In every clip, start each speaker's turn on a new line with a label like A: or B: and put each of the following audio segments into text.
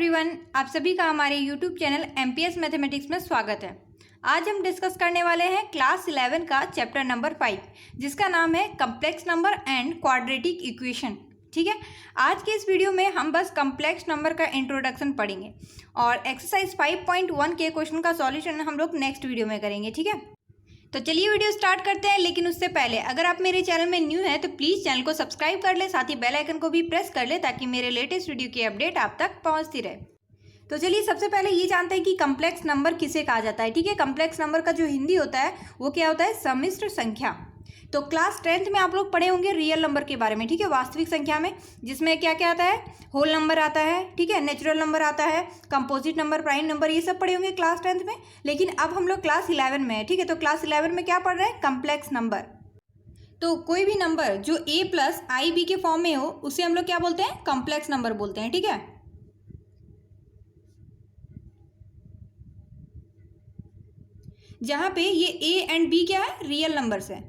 A: Everyone, आप सभी का हमारे यूट्यूब चैनल एमपीएस मैथमेटिक्स में स्वागत है। आज हम डिस्कस करने वाले हैं क्लास 11 का चैप्टर नंबर 5, जिसका नाम है complex number and quadratic equation. ठीक है, आज के इस वीडियो में हम बस कम्प्लेक्स नंबर का इंट्रोडक्शन पढ़ेंगे और एक्सरसाइज 5.1 के क्वेश्चन का सॉल्यूशन हम लोग नेक्स्ट वीडियो में करेंगे। ठीक है, तो चलिए वीडियो स्टार्ट करते हैं। लेकिन उससे पहले अगर आप मेरे चैनल में न्यू हैं तो प्लीज़ चैनल को सब्सक्राइब कर ले, साथ ही बेल आइकन को भी प्रेस कर ले ताकि मेरे लेटेस्ट वीडियो की अपडेट आप तक पहुंचती रहे। तो चलिए सबसे पहले ये जानते हैं कि कम्प्लेक्स नंबर किसे कहा जाता है। ठीक है, कम्प्लेक्स नंबर का जो हिंदी होता है वो क्या होता है, सम्मिश्र संख्या। तो क्लास 10th में आप लोग पढ़े होंगे रियल नंबर के बारे में। ठीक है, वास्तविक संख्या में जिसमें क्या क्या आता है, होल नंबर आता है, ठीक है, नेचुरल नंबर आता है, कंपोजिट नंबर, प्राइम नंबर, ये सब पढ़े होंगे क्लास 10th में। लेकिन अब हम लोग क्लास 11 में है। ठीक है, तो क्लास 11 में क्या पढ़ रहे हैं, कम्प्लेक्स नंबर। तो कोई भी नंबर जो a प्लस आई बी के फॉर्म में हो उसे हम लोग क्या बोलते हैं, कम्प्लेक्स नंबर बोलते हैं। ठीक है, जहां पे ये a एंड b क्या है, रियल नंबर्स है।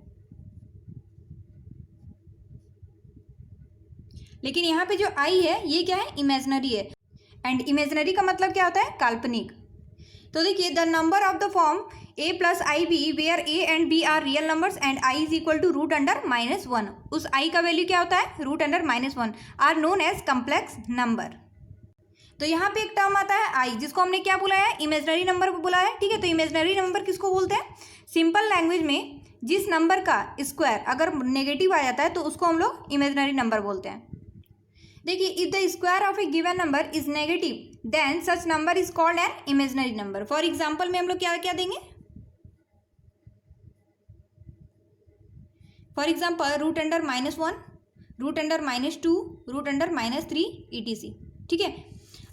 A: लेकिन यहाँ पे जो i है ये क्या है, इमेजिनरी है। एंड इमेजिनरी का मतलब क्या होता है, काल्पनिक। तो देखिए, the number of the form a plus i b where a and b are real numbers and i is equal to root under -1। उस i का वैल्यू क्या होता है, root under -1, are known as complex number. तो यहाँ पे एक term आता है i, जिसको हमने क्या बुलाया है, इमेजिनरी नंबर को बुलाया है। ठीक है, तो इमेजिनरी नंबर किसको बोलते हैं, सिंपल लैंग्वेज में जिस नंबर का स्क्वायर अगर नेगेटिव आ जाता है तो उसको हम लोग इमेजिनरी नंबर बोलते हैं। देखिए, if the square of a given number is negative then such number is called an imaginary number. For example में हम लोग क्या क्या देंगे, for example root under -1, root under -2, root under -3 etc। ठीक है,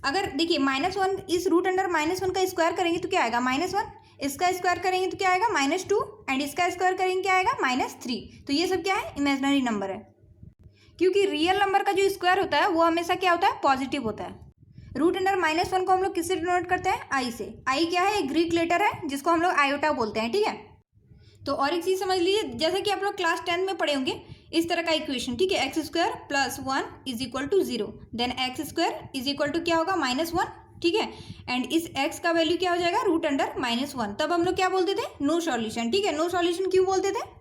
A: अगर देखिए -1 इस रूट अंडर -1 का स्क्वायर करेंगे तो क्या आएगा, -1, इसका स्क्वायर करेंगे तो क्या आएगा, -2, एंड इसका स्क्वायर करेंगे क्या आएगा, -3। तो ये सब क्या है, इमेजिनरी नंबर है। क्योंकि रियल नंबर का जो स्क्वायर होता है वो हमेशा क्या होता है, पॉजिटिव होता है। रूट अंडर -1 को हम लोग किससे डिनोट करते हैं, आई से। आई क्या है, एक ग्रीक लेटर है जिसको हम लोग आयोटा बोलते हैं। ठीक है, तो और एक चीज़ समझ लीजिए, जैसे कि आप लोग क्लास 10 में पढ़े होंगे इस तरह का इक्वेशन। ठीक है, x square plus 1 is equal to 0, then x square is equal to क्या होगा, -1। ठीक है, एंड इस x का वैल्यू क्या हो जाएगा, रूट अंडर -1। तब हम लोग क्या बोलते थे, नो सॉल्यूशन। ठीक है, नो सॉल्यूशन क्यों बोलते थे,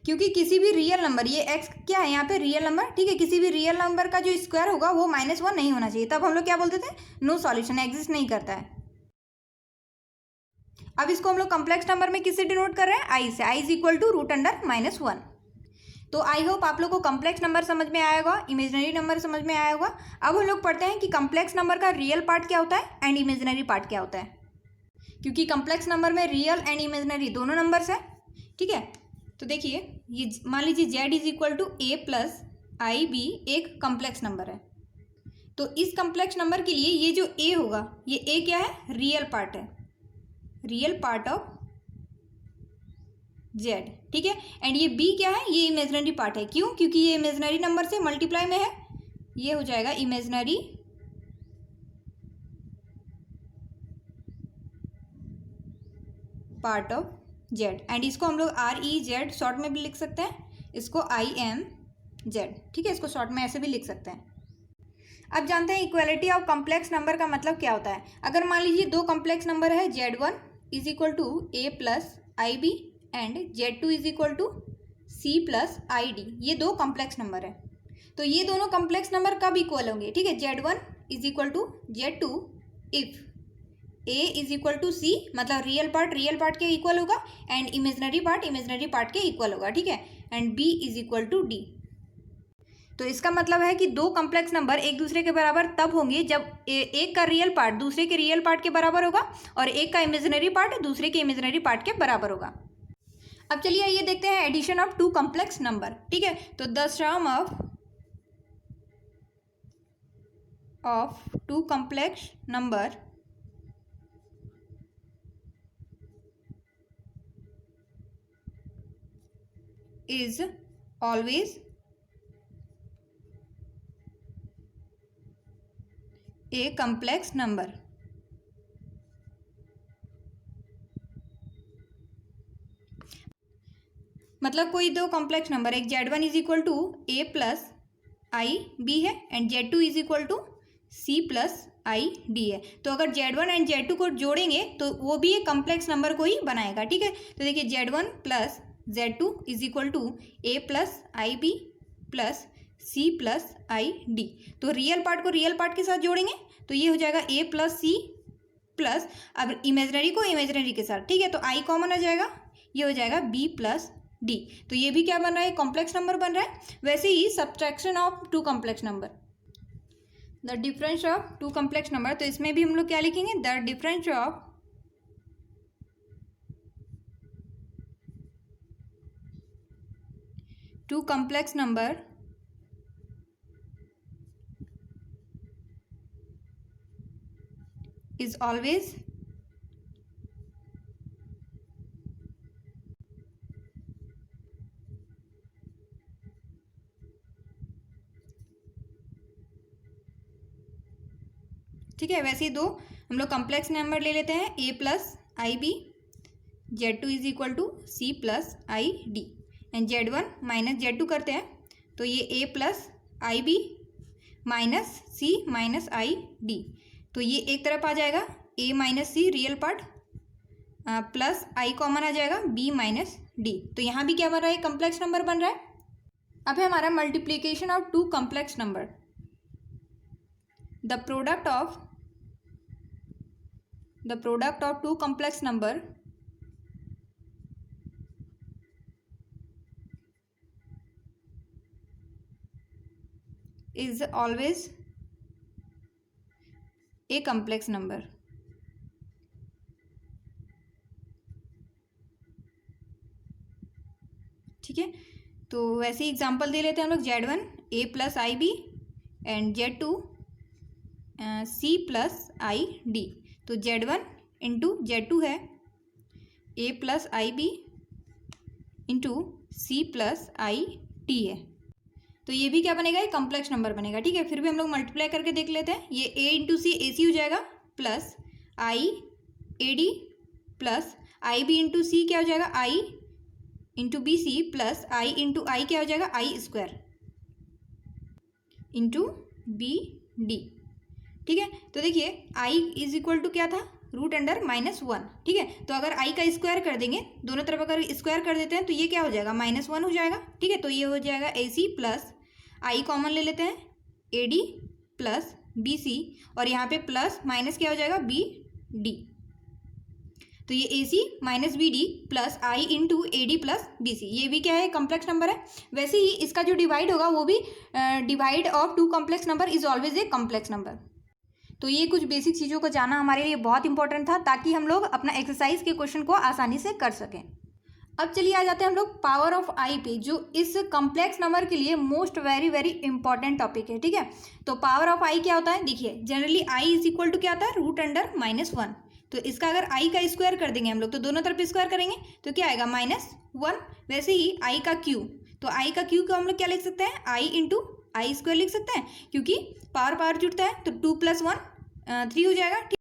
A: क्योंकि किसी भी रियल नंबर, ये x क्या है यहाँ पे, रियल नंबर। ठीक है, किसी भी रियल नंबर का जो स्क्वायर होगा वो -1 नहीं होना चाहिए। तब हम लोग क्या बोलते थे, नो सॉल्यूशन, एग्जिस्ट नहीं करता है। अब इसको हम लोग कम्प्लेक्स नंबर में किससे डिनोट कर रहे हैं, आई से। I is equal to root under -1। तो आई होप आप लोग को कम्प्लेक्स नंबर समझ में आया होगा, इमेजिनरी नंबर समझ में आया होगा। अब हम लोग पढ़ते हैं कि कम्प्लेक्स नंबर का रियल पार्ट क्या होता है एंड इमेजिनरी पार्ट क्या होता है। क्योंकि कम्प्लेक्स नंबर में रियल एंड इमेजिनरी दोनों नंबर्स हैं। ठीक है, तो देखिए, ये मान लीजिए z is equal to a plus i b एक कम्प्लेक्स नंबर है। तो इस कम्प्लेक्स नंबर के लिए ये जो a होगा, ये a क्या है, रियल पार्ट है, रियल पार्ट ऑफ z। ठीक है, एंड ये b क्या है, ये इमेजिनरी पार्ट है। क्यों, क्योंकि ये इमेजिनरी नंबर से मल्टीप्लाई में है, ये हो जाएगा imaginary part of z। And इसको हम लोग REZ शॉर्ट में भी लिख सकते हैं, इसको IMZ। ठीक है, इसको शॉर्ट में ऐसे भी लिख सकते हैं। अब जानते हैं इक्वालिटी ऑफ कम्प्लेक्स नंबर का मतलब क्या होता है। अगर मान लीजिए दो कम्प्लेक्स नंबर है, Z1 is equal to a plus i b and Z2 is equal to c plus i d, ये दो कम्प्लेक्स नंबर है। तो ये दोनों कम्प्लेक्स नंबर कब इक्वल होंगे, ठीक है, Z1 is equal to Z2 if a is equal to c, मतलब रियल पार्ट के इक्वल होगा एंड इमेजिनरी पार्ट के इक्वल होगा। ठीक है, and b is equal to d। तो इसका मतलब है कि दो कम्प्लेक्स नंबर एक दूसरे के बराबर तब होंगे जब एक का रियल पार्ट दूसरे के रियल पार्ट के बराबर होगा और एक का इमेजिनरी पार्ट दूसरे के इमेजिनरी पार्ट के बराबर होगा। अब चलिए ये देखते हैं addition of two complex number. ठीक है, तो the sum of two complex number is always a complex number। मतलब कोई दो कॉम्प्लेक्स नंबर, एक Z1 is equal to a plus i b है and Z2 is equal to c plus i d है। तो अगर Z1 एंड Z2 को जोड़ेंगे तो वो भी एक कम्प्लेक्स नंबर को ही बनाएगा, ठीक है। तो देखिए Z1 plus Z2 is equal to A plus i b plus C plus i d. तो रियल पार्ट को रियल पार्ट के साथ जोड़ेंगे तो ये हो जाएगा A प्लस C प्लस, अब इमेजनरी को इमेजनरी के साथ, ठीक है, तो I कॉमन आ जाएगा, ये हो जाएगा B प्लस D। तो ये भी क्या बन रहा है, कॉम्प्लेक्स नंबर बन रहा है। वैसे ही subtraction of two complex number, the difference of two complex number, तो इसमें भी हम लोग क्या लिखेंगे, the difference of two complex number is always ठीक है। वैसे ही दो हम लोग कॉम्प्लेक्स नंबर ले लेते हैं, A plus i b Z2 is equal to C plus i d and Z1 minus Z2 करते हैं तो ये A plus i b minus C minus i d, तो ये एक तरफ आ जाएगा A माइनस C real part plus I common आ जाएगा B माइनस D। तो यहाँ भी क्या बन रहा है, कॉम्प्लेक्स नंबर बन रहा है। अब है हमारा multiplication of two complex number, the product of two complex number is always a complex number। ठीक है, तो वैसे ही एग्जांपल दे लेते हैं हम लोग, Z1 A plus i b and Z2 C plus i d. तो Z1 इंटू Z2 है A plus i b into C plus i t है, तो ये भी क्या बनेगा, ये कॉम्प्लेक्स नंबर बनेगा, ठीक है। फिर भी हम लोग मल्टीप्लाई करके देख लेते हैं, ये A into C A c हो जाएगा plus i a d plus i b into c क्या हो जाएगा, i into b c plus i into i क्या हो जाएगा, i square into b d. ठीक है, तो देखिए आई इज इक्वल टू क्या था, रूट अंडर -1। ठीक है, तो अगर आई का स्क्वायर कर देंगे, दोनों तरफ अगर स्क्वायर कर देते हैं तो ये क्या हो जाएगा, -1 हो जाएगा। ठीक है, तो ये हो जाएगा ए सी प्लस आई कॉमन ले लेते हैं, a d plus b c, और यहाँ पे प्लस माइनस क्या हो जाएगा, बी डी। तो ये a c minus b d plus i into a d plus b c, ये भी क्या है, कॉम्प्लेक्स नंबर है। वैसे ही इसका जो डिवाइड होगा वो भी divide of two complex number is always a complex number. तो ये कुछ बेसिक चीज़ों को जानना हमारे लिए बहुत इंपॉर्टेंट था, ताकि हम लोग अपना एक्सरसाइज के क्वेश्चन को आसानी से कर सकें। अब चलिए आ जाते हैं हम लोग पावर ऑफ आई पे, जो इस कॉम्प्लेक्स नंबर के लिए मोस्ट वेरी इंपॉर्टेंट टॉपिक है। ठीक है, तो पावर ऑफ आई क्या होता है, देखिए generally i is equal to क्या होता है, रूट अंडर -1। तो इसका अगर आई का स्क्वायर कर देंगे हम लोग, तो दोनों तरफ स्क्वायर करेंगे तो क्या आएगा, -1। वैसे ही आई का क्यू, तो आई का क्यू को हम लोग क्या लिख सकते हैं, आई इंटू आई स्क्वायर लिख सकते हैं, क्योंकि पावर जुड़ता है, तो 2 + 1 3 हो जाएगा। ठीक,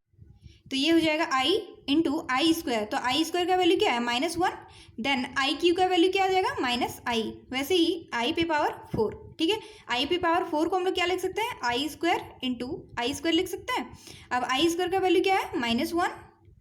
A: तो ये हो जाएगा आई इंटू आई स्क्वायर, तो आई स्क्वायर का वैल्यू क्या है, -1। देन आई क्यू का वैल्यू क्या आ जाएगा, -i। वैसे ही आई पे पावर 4। ठीक है, आई पे पावर 4 को हम लोग क्या लिख सकते हैं, आई स्क्वायर इंटू आई स्क्वायर लिख सकते हैं। अब आई स्क्वायर का वैल्यू क्या है, -1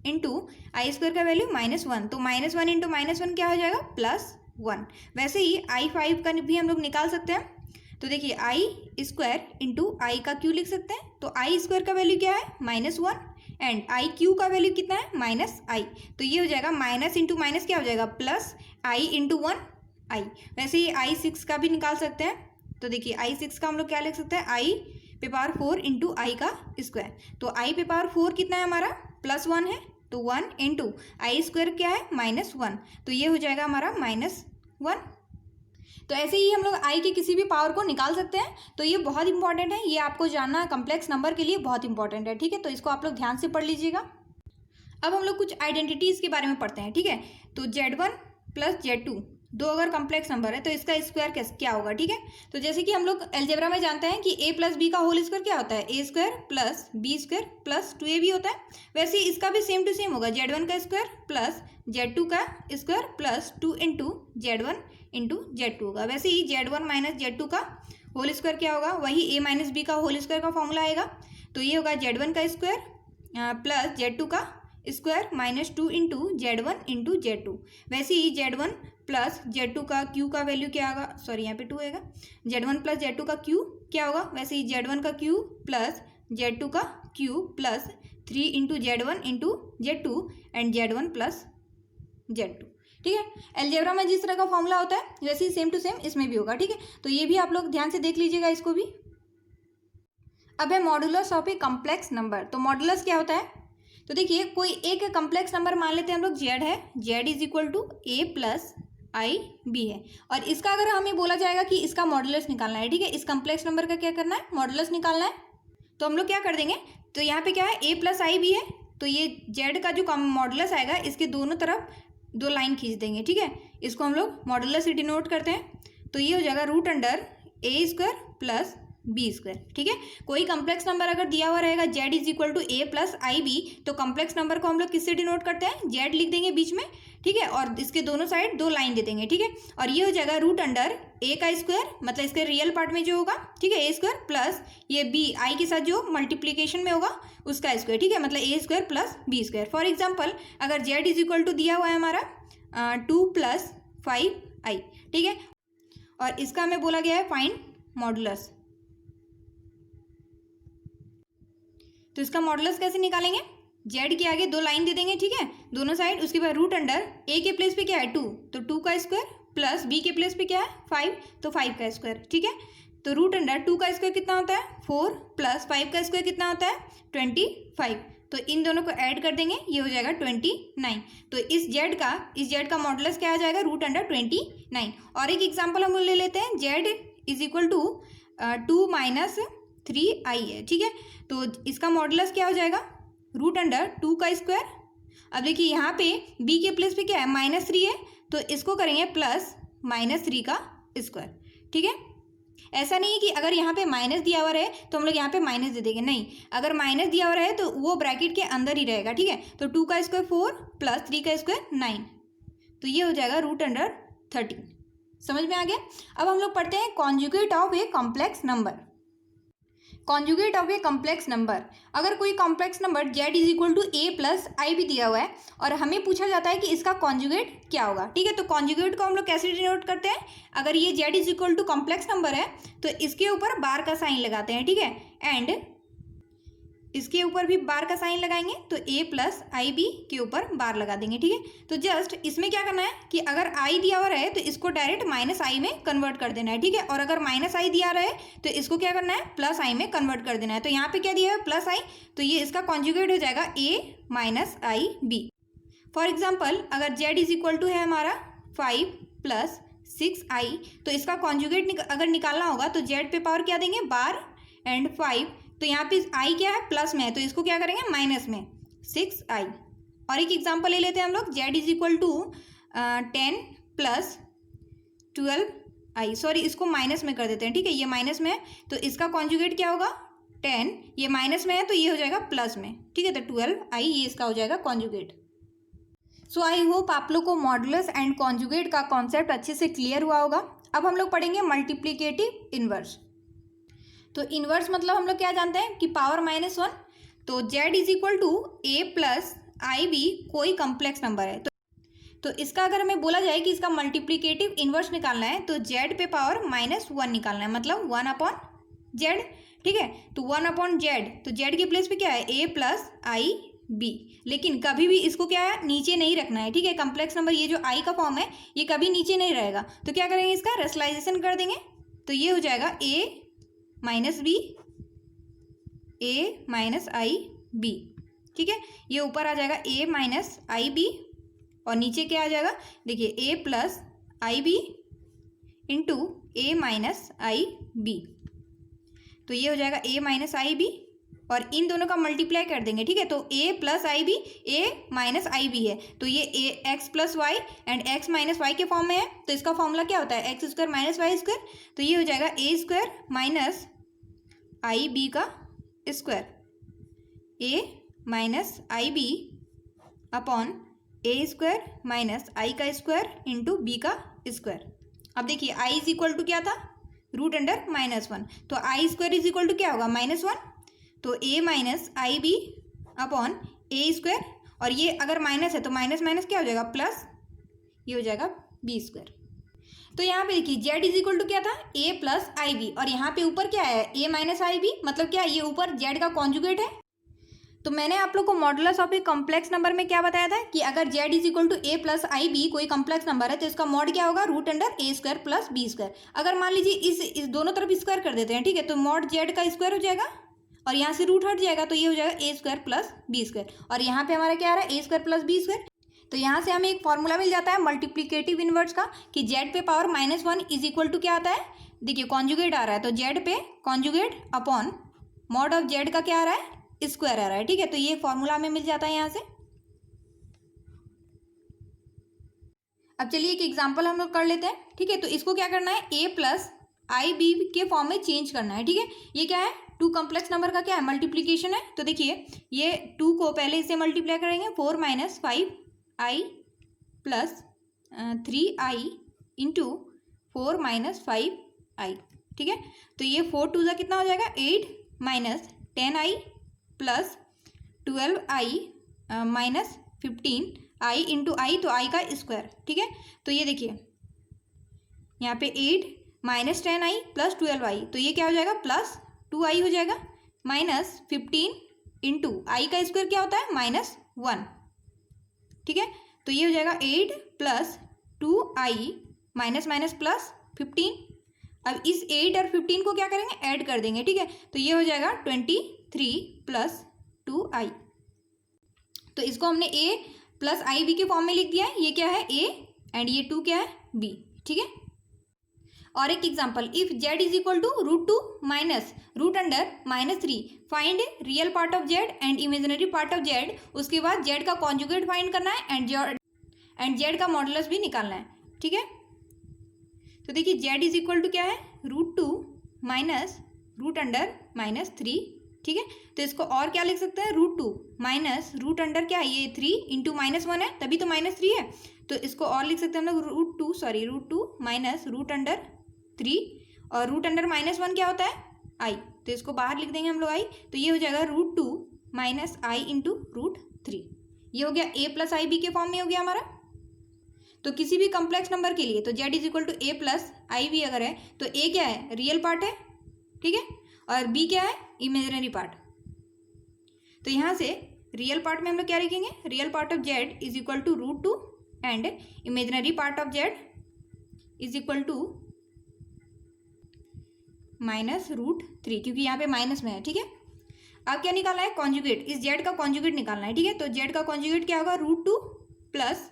A: इंटू आई स्क्वायर का वैल्यू -1, तो -1 इंटू -1 क्या हो जाएगा, +1। वैसे ही आई 5 का भी हम लोग निकाल सकते हैं, तो देखिए आई स्क्वायर इंटू आई का क्यू लिख सकते हैं, तो आई स्क्वायर का वैल्यू क्या है, -1 एंड आई क्यू का वैल्यू कितना है, -i। तो ये हो जाएगा माइनस इंटू माइनस क्या हो जाएगा, प्लस आई इंटू 1i। वैसे ही आई 6 का भी निकाल सकते हैं, तो देखिए आई 6 का हम लोग क्या लिख सकते हैं, आई पे पावर 4 इंटू आई का स्क्वायर। तो आई पे पावर 4 कितना है हमारा, +1 है, तो 1 इंटू आई स्क्वायर क्या है, -1, तो ये हो जाएगा हमारा -1। तो ऐसे ही हम लोग आई के किसी भी पावर को निकाल सकते हैं। तो ये बहुत इंपॉर्टेंट है, ये आपको जानना कॉम्प्लेक्स नंबर के लिए बहुत इंपॉर्टेंट है। ठीक है, तो इसको आप लोग ध्यान से पढ़ लीजिएगा। अब हम लोग कुछ आइडेंटिटीज़ के बारे में पढ़ते हैं। ठीक है, तो Z1 + Z2 दो अगर कॉम्प्लेक्स नंबर है तो इसका स्क्वायर क्या होगा। ठीक है, तो जैसे कि हम लोग अलजेब्रा में जानते हैं कि a + b का होल स्क्वायर क्या होता है, a² + b² + 2ab होता है। वैसे इसका भी सेम टू सेम होगा, Z1 का स्क्वायर प्लस Z2 का square plus 2 into Z1 into Z2 होगा। वैसे ही Z1 - Z2 का होल स्क्वायर क्या होगा, वही a - b का होल स्क्वायर का फॉर्मूला आएगा। तो ये होगा Z1 का स्क्वायर प्लस Z2 का square minus 2 into Z1 into Z2। वैसे ही Z1 प्लस Z2 का Q का वैल्यू क्या होगा, सॉरी यहाँ पे 2 आएगा, Z1 प्लस Z2 का Q क्या होगा, वैसे ही Z1 का Q प्लस Z2 का Q plus 3 into Z1 into Z2 and Z1 plus Z2। ठीक है, अलजेब्रा में जिस तरह का फॉर्मूला होता है वैसे ही सेम टू सेम इसमें भी होगा। ठीक है, तो ये भी आप लोग ध्यान से देख लीजिएगा इसको भी। अब है modulus of a complex number. तो मॉडुलस क्या होता है, तो देखिए कोई एक कॉम्प्लेक्स नंबर मान लेते हैं हम लोग Z है, Z is equal to A plus i b है, और इसका अगर हमें बोला जाएगा कि इसका मॉडुलस निकालना है। ठीक है, इस कॉम्प्लेक्स नंबर का क्या करना है, मॉडुलस निकालना है। तो हम लोग क्या कर देंगे, तो यहाँ पे क्या है A प्लस आई बी है, तो ये Z का जो मॉडुलस आएगा इसके दोनों तरफ 2 लाइन खींच देंगे। ठीक है, इसको हम लोग मॉडुलस से डिनोट करते हैं, तो ये हो जाएगा root under A square plus b square. ठीक है, कोई कॉम्प्लेक्स नंबर अगर दिया हुआ रहेगा Z is equal to A plus i b, तो कॉम्प्लेक्स नंबर को हम लोग किससे डिनोट करते हैं, Z लिख देंगे बीच में। ठीक है, और इसके दोनों साइड 2 लाइन दे देंगे। ठीक है, और ये हो जाएगा रूट अंडर A का स्क्वायर, मतलब इसके रियल पार्ट में जो होगा, ठीक है, A स्क्वायर प्लस ये B आई के साथ जो मल्टीप्लीकेशन में होगा उसका स्क्वायर। ठीक है, मतलब A square plus b square. For example अगर Z इज इक्वल टू दिया हुआ है हमारा 2 प्लस 5i। ठीक है, और इसका हमें बोला गया है फाइंड मॉडुलस। तो इसका मॉडुलस कैसे निकालेंगे, Z के आगे 2 लाइन दे देंगे। ठीक है, दोनों साइड, उसके बाद रूट अंडर A के प्लेस पे क्या है 2, तो 2 का स्क्वायर प्लस B के प्लेस पे क्या है 5, तो 5 का स्क्वायर। ठीक है, तो रूट अंडर 2 का स्क्वायर कितना होता है 4 प्लस 5 का स्क्वायर कितना होता है 25, तो इन दोनों को ऐड कर देंगे, ये हो जाएगा 29। तो इस Z का मॉडुलस क्या आ जाएगा, रूट अंडर 29। और एक एग्जाम्पल हम ले लेते हैं, Z is equal to 2 minus 3i है। ठीक है, तो इसका मॉडुलस क्या हो जाएगा, रूट अंडर 2 का स्क्वायर। अब देखिए यहाँ पे b के प्लेस पे क्या है -3 है, तो इसको करेंगे प्लस -3 का स्क्वायर। ठीक है, ऐसा नहीं है कि अगर यहाँ पे माइनस दिया हुआ रहे तो हम लोग यहाँ पे माइनस दे देंगे, नहीं, अगर माइनस दिया हुआ रहे तो वो ब्रैकेट के अंदर ही रहेगा। ठीक है, तो 2 का स्क्वायर 4 प्लस 3 का स्क्वायर 9, तो ये हो जाएगा रूट अंडर 13। समझ में आ गया। अब हम लोग पढ़ते हैं conjugate of a complex number. Conjugate of a complex number, अगर कोई complex number Z is equal to A plus i भी दिया हुआ है और हमें पूछा जाता है कि इसका कॉन्जुगेट क्या होगा। ठीक है, तो कॉन्जुगेट को हम लोग कैसे डिनोट करते हैं, अगर ये Z is equal to complex number है तो इसके ऊपर बार का साइन लगाते हैं। ठीक है, एंड इसके ऊपर भी बार का साइन लगाएंगे, तो A प्लस आई बी के ऊपर बार लगा देंगे। ठीक है, तो जस्ट इसमें क्या करना है कि अगर I दिया हुआ रहे तो इसको डायरेक्ट -i में कन्वर्ट कर देना है। ठीक है, और अगर -i दिया रहे तो इसको क्या करना है, +i में कन्वर्ट कर देना है। तो यहाँ पे क्या दिया है +i, तो ये इसका कॉन्जुगेट हो जाएगा A minus i b. For example अगर Z इज इक्वल टू है हमारा 5 प्लस 6i, तो इसका कॉन्जुगेट अगर निकालना होगा तो Z पे पावर क्या देंगे, बार एंड 5, तो यहाँ पे i क्या है प्लस में है, तो इसको क्या करेंगे माइनस में 6i। और एक एग्जांपल ले लेते हैं हम लोग, Z is equal to 10 plus 12i, sorry इसको माइनस में कर देते हैं। ठीक है, ये माइनस में है तो इसका कॉन्जुगेट क्या होगा 10, ये माइनस में है तो ये हो जाएगा प्लस में। ठीक है, तो 12i ये इसका हो जाएगा कॉन्जुगेट। सो आई होप आप लोग को मॉडुलस एंड कॉन्जुगेट का कॉन्सेप्ट अच्छे से क्लियर हुआ होगा। अब हम लोग पढ़ेंगे मल्टीप्लिकेटिव इनवर्स। तो इनवर्स मतलब हम लोग क्या जानते हैं कि पावर -1, तो Z is equal to A plus i b कोई कॉम्प्लेक्स नंबर है, तो इसका अगर हमें बोला जाए कि इसका मल्टीप्लिकेटिव इनवर्स निकालना है तो Z पे पावर -1 निकालना है, मतलब 1/Z। ठीक है, तो 1/Z, तो Z के प्लेस पे क्या है A प्लस आई बी, लेकिन कभी भी इसको क्या है नीचे नहीं रखना है। ठीक है, कॉम्प्लेक्स नंबर ये जो I का फॉर्म है ये कभी नीचे नहीं रहेगा, तो क्या करेंगे इसका रेशनलाइजेशन कर देंगे, तो ये हो जाएगा A minus b, A minus i b. ठीक है, ये ऊपर आ जाएगा A माइनस आई बी और नीचे क्या आ जाएगा, देखिए A plus i b into A minus i b, तो ये हो जाएगा A माइनस आई बी और इन दोनों का मल्टीप्लाई कर देंगे। ठीक है, तो A plus i b A minus i b है, तो ये A x plus y and x minus y के फॉर्म में है, तो इसका फॉर्मूला क्या होता है x square minus y square, तो ये हो जाएगा A square minus i b का square, A minus i b upon A square minus i का स्क्वायर इंटू बी का स्क्वायर। अब देखिए I इज इक्वल टू क्या था, रूट अंडर -1, तो i square is equal to क्या होगा -1, तो a minus i b upon a square, और ये अगर माइनस है तो माइनस माइनस क्या हो जाएगा प्लस, ये हो जाएगा बी स्क्वायर। तो यहाँ पे देखिए जेड इज इक्वल टू क्या था a प्लस आई बी, और यहाँ पे ऊपर क्या है a माइनस आई बी, मतलब क्या ये ऊपर जेड का कॉन्जुगेट है। तो मैंने आप लोग को modulus of a complex number में क्या बताया था कि अगर z is equal to a plus i b कोई कॉम्प्लेक्स नंबर है तो इसका मॉड क्या होगा root under a square plus b square. अगर मान लीजिए इस दोनों तरफ स्क्वायर कर देते हैं, ठीक है, तो मॉड जेड का स्क्वायर हो जाएगा और यहाँ से रूट हट जाएगा, तो ये हो जाएगा ए स्क्वायर प्लस बी स्क्वायर, और यहाँ पे हमारा क्या आ रहा है ए स्क्वायर प्लस बी स्क्वायर। तो यहाँ से हमें एक फॉर्मूला मिल जाता है मल्टीप्लिकेटिव इनवर्स का कि जेड पे पावर -1 इज इक्वल टू क्या आता है, देखिए कॉन्जुगेट आ रहा है तो जेड पे conjugate upon mod of Z का क्या आ रहा है स्क्वायर आ रहा है, ठीक है। तो ये फॉर्मूला हमें मिल जाता है यहाँ से। अब चलिए एक एग्जांपल हम लोग कर लेते हैं, ठीक है। तो इसको क्या करना है ए प्लस आई बी के फॉर्म में चेंज करना है, ठीक है। ये क्या है टू कॉम्प्लेक्स नंबर का क्या है मल्टीप्लीकेशन है। तो देखिए ये 2 को पहले इसे मल्टीप्लाई करेंगे 4 minus 5i plus 3i into 4 minus 5i, ठीक है। तो ये 4 2 जा कितना हो जाएगा 8 minus 10i plus 12i minus 15i into i, तो आई का स्क्वायर, ठीक है। तो ये देखिए यहाँ पे 8 माइनस 10i प्लस 12i, तो ये क्या हो जाएगा प्लस 2i हो जाएगा, माइनस 15 इंटू आई का स्क्वायर क्या होता है -1, ठीक है। तो ये हो जाएगा 8 plus 2i minus minus plus 15। अब इस 8 और 15 को क्या करेंगे ऐड कर देंगे, ठीक है। तो ये हो जाएगा 23 प्लस 2i। तो इसको हमने a प्लस आई बी के फॉर्म में लिख दिया है, ये क्या है a एंड ये 2 क्या है b, ठीक है। और एक example if z is equal to √2 minus root under -3 find real part of z and imaginary part of z। उसके बाद z का कॉन्जुगेट फाइंड करना है एंड z का मॉडुलस भी निकालना है, ठीक है। तो देखिए z इज इक्वल टू क्या है √2 माइनस रूट अंडर -3, ठीक है। तो इसको और क्या लिख सकते हैं √2 माइनस रूट अंडर क्या है ये 3 इंटू -1 है तभी तो -3 है, तो इसको और लिख सकते हैं हम लोग √2 माइनस रूट अंडर 3, और रूट अंडर -1 क्या होता है i, तो इसको बाहर लिख देंगे हम लोग i। तो ये हो जाएगा √2 माइनस आई इंटू √3। ये हो गया a प्लस आई बी के फॉर्म में हो गया हमारा। तो किसी भी कॉम्प्लेक्स नंबर के लिए तो z is equal to a plus i b अगर है तो a क्या है रियल पार्ट है, ठीक है, और b क्या है इमेजिनरी पार्ट। तो यहाँ से रियल पार्ट में हम लोग क्या लिखेंगे real part of z is equal to √2 and imaginary part of z is equal to -√3, क्योंकि यहाँ पे माइनस में है, ठीक है। अब क्या निकालना है कॉन्जुगेट, इस z का कॉन्जुगेट निकालना है, ठीक है। तो z का कॉन्जुगेट क्या होगा √2 प्लस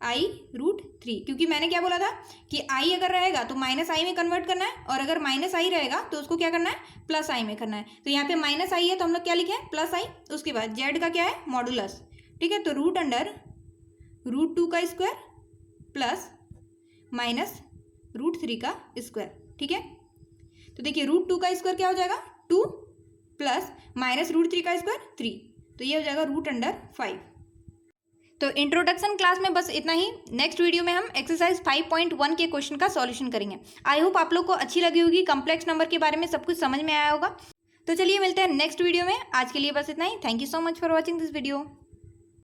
A: आई √3, क्योंकि मैंने क्या बोला था कि i अगर रहेगा तो -i में कन्वर्ट करना है, और अगर -i रहेगा तो उसको क्या करना है +i में करना है। तो यहाँ पे -i है तो हम लोग क्या लिखे +i, उसके बाद z का क्या है मॉडुलस, ठीक है। तो रूट अंडर √2 का स्क्वायर प्लस -√3 का स्क्वायर, ठीक है। तो देखिए √2 का स्क्वायर क्या हो जाएगा 2 प्लस -√3 का स्क्वायर 3, तो ये हो जाएगा √5। तो इंट्रोडक्शन क्लास में बस इतना ही। नेक्स्ट वीडियो में हम एक्सरसाइज 5.1 के क्वेश्चन का सॉल्यूशन करेंगे। आई होप आप लोग को अच्छी लगी होगी, कॉम्प्लेक्स नंबर के बारे में सब कुछ समझ में आया होगा। तो चलिए मिलते हैं नेक्स्ट वीडियो में। आज के लिए बस इतना ही। Thank you so much for watching this video.